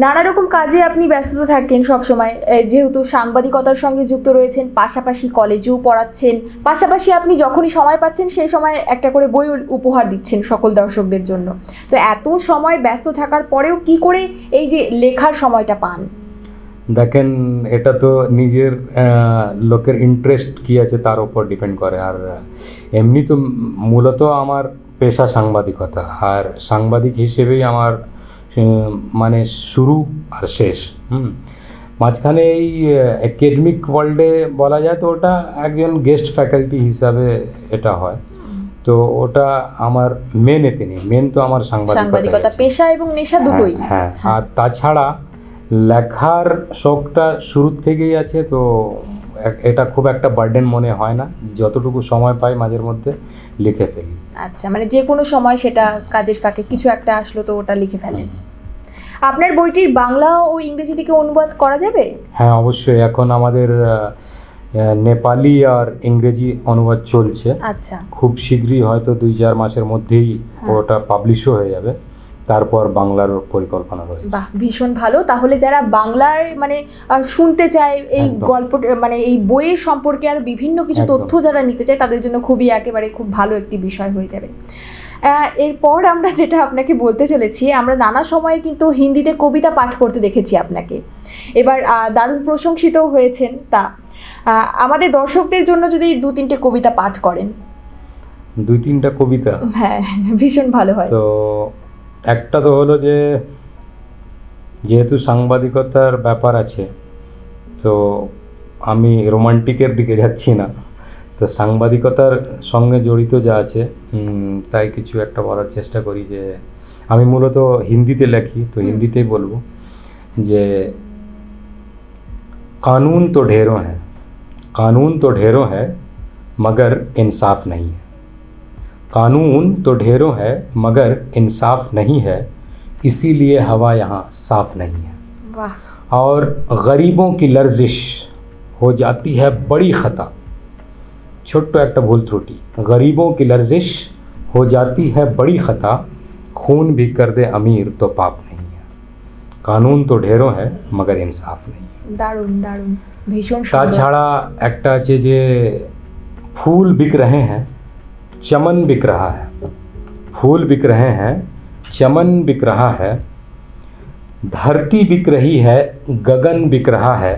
নানা রকম কাজে আপনি ব্যস্ত থাকেন সবসময়, যেহেতু সাংবাদিকতার সঙ্গে যুক্ত রয়েছেন, পাশাপাশি কলেজেও পড়াচ্ছেন, পাশাপাশি আপনি যখনই সময় পাচ্ছেন সেই সময় একটা করে বই উপহার দিচ্ছেন সকল দর্শকদের জন্য। তো এত সময় ব্যস্ত থাকার পরেও কি করে এই যে লেখার সময়টা পান? দেখেন, এটা তো নিজের লোকের ইন্টারেস্ট কি আছে তার উপর ডিপেন্ড করে। আর এমনি তো মূলত আমার পেশা সাংবাদিকতা, আর সাংবাদিক হিসেবেই আমার মানে শুরু আর শেষ। মাঝখানে এই একাডেমিক ওয়ার্ল্ডে বলা যায় তো ওটা একজন গেস্ট ফ্যাকাল্টি হিসাবে এটা হয়, তো ওটা আমার মেন এতে নেই। মেন তো আমার সাংবাদিকতা পেশা এবং নেশা দুটোই। হ্যাঁ, আর তাছাড়া লেখার শখটা শুরু থেকেই আছে, তো এটা খুব একটা বার্ডেন মনে হয় না। যতটুকু সময় পাই মাঝের মধ্যে লিখে ফেলি। আচ্ছা, মানে যে কোনো সময় সেটা কাজের ফাঁকে কিছু একটা আসলো তো ওটা লিখে ফেলেন। আপনার বইটির বাংলা ও ইংরেজি থেকে অনুবাদ করা যাবে? হ্যাঁ, অবশ্যই। এখন আমাদের নেপালি আর ইংরেজি অনুবাদ চলছে। আচ্ছা, খুব শীঘ্রই হয়তো 2-4 মাসের মধ্যেই ওটা পাবলিশও হয়ে যাবে। তারপর বাংলার পরিকল্পনা রয়েছে। বাহ, ভীষণ ভালো। তাহলে যারা বাংলার মানে শুনতে চায় এই গল্প, মানে এই বইয়ের সম্পর্কে আর বিভিন্ন কিছু তথ্য যারা নিতে চায়, তাদের জন্য খুবই একেবারে খুব ভালো একটি বিষয় হয়ে যাবে। এরপর আমরা যেটা আপনাকে বলতে চলেছি, আমরা নানা সময়ে কিন্তু হিন্দিতে কবিতা পাঠ করতে দেখেছি আপনাকে, এবার দারুণ প্রশংসিত হয়েছেন। তা আমাদের দর্শকদের জন্য যদি 2-3টে কবিতা পাঠ করেন। 2-3টা কবিতা? হ্যাঁ, ভীষণ ভালো হয়। তো একটা তো হলো যে, যেহেতু সাংবাদিকতার ব্যাপার আছে, তো আমি রোমান্টিকের দিকে যাচ্ছি না, তো সাংবাদিকতার সঙ্গে জড়িত যা আছে তাই কিছু একটা বলার চেষ্টা করি। যে আমি মূলত হিন্দিতে লেখি, তো হিন্দিতেই বলবো যে कानून तो ढेरों हैं, कानून तो ढेरों है मगर इंसाफ नहीं है, कानून तो ढेरों है मगर इंसाफ नहीं है, इसीलिए हवा यहाँ साफ नहीं है। वाह। और गरीबों की लर्जिश हो जाती है बड़ी खता, छोट्ट একটা ভুল ত্রুটি, गरीबों की लर्जिश हो जाती है बड़ी खता, खून भी कर दे अमीर तो पाप नहीं है, कानून तो ढेरों है मगर इंसाफ नहीं है। দারুণ দারুণ, ভীষণ সুন্দর। তাছাড়া একটা আছে যে फूल बिक रहे हैं चमन बिक रहा है, फूल बिक रहे हैं चमन बिक रहा है, धरती बिक रही है गगन बिक रहा है,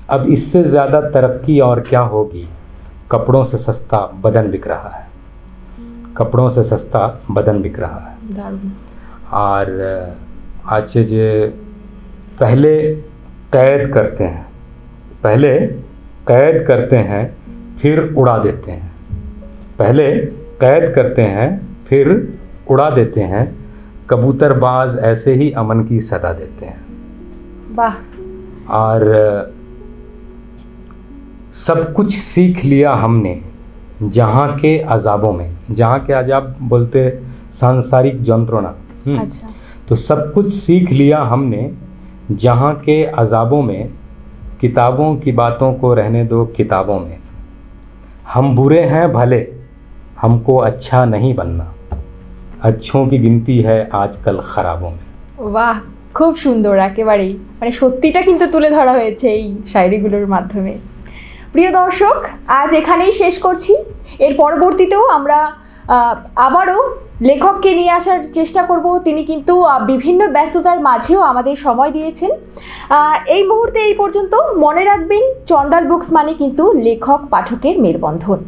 अब इससे ज़्यादा तरक्की और क्या होगी, कपड़ों से सस्ता बदन बिक रहा है, कपड़ों से सस्ता बदन बिक रहा है। দারুণ। और अच्छे जे पहले कैद करते हैं, पहले कैद करते हैं फिर उड़ा देते हैं, पहले कैद करते हैं फिर उड़ा देते हैं, कबूतरबाज ऐसे ही अमन की सदा देते हैं। वाह। और सब कुछ सीख लिया हमने जहाँ के अजाबों में, जहाँ के अजाब बोलते सांसारिक যন্ত্রণা। अच्छा। तो सब कुछ सीख लिया हमने जहाँ के अजाबों में, किताबों की बातों को रहने दो किताबों में, हम बुरे हैं भले हमको अच्छा नहीं बनना, अच्छों की गिनती है आजकल खराबों में। বাহ, খুব সুন্দর, একেবারেই মানে সত্যিটা কিন্তু তুলে ধরা হয়েছে এই শায়রিগুলোর মাধ্যমে। প্রিয় দর্শক, আজ এখানেই শেষ করছি। এর পরবর্তীতেও আমরা আবারও লেখককে নিয়ে আসার চেষ্টা করব। তিনি কিন্তু বিভিন্ন ব্যস্ততার মাঝেও আমাদের সময় দিয়েছেন। এই মুহূর্তে এই পর্যন্ত। মনে রাখবেন, চন্ডাল বুকস মানে কিন্তু লেখক পাঠকের মেলবন্ধন।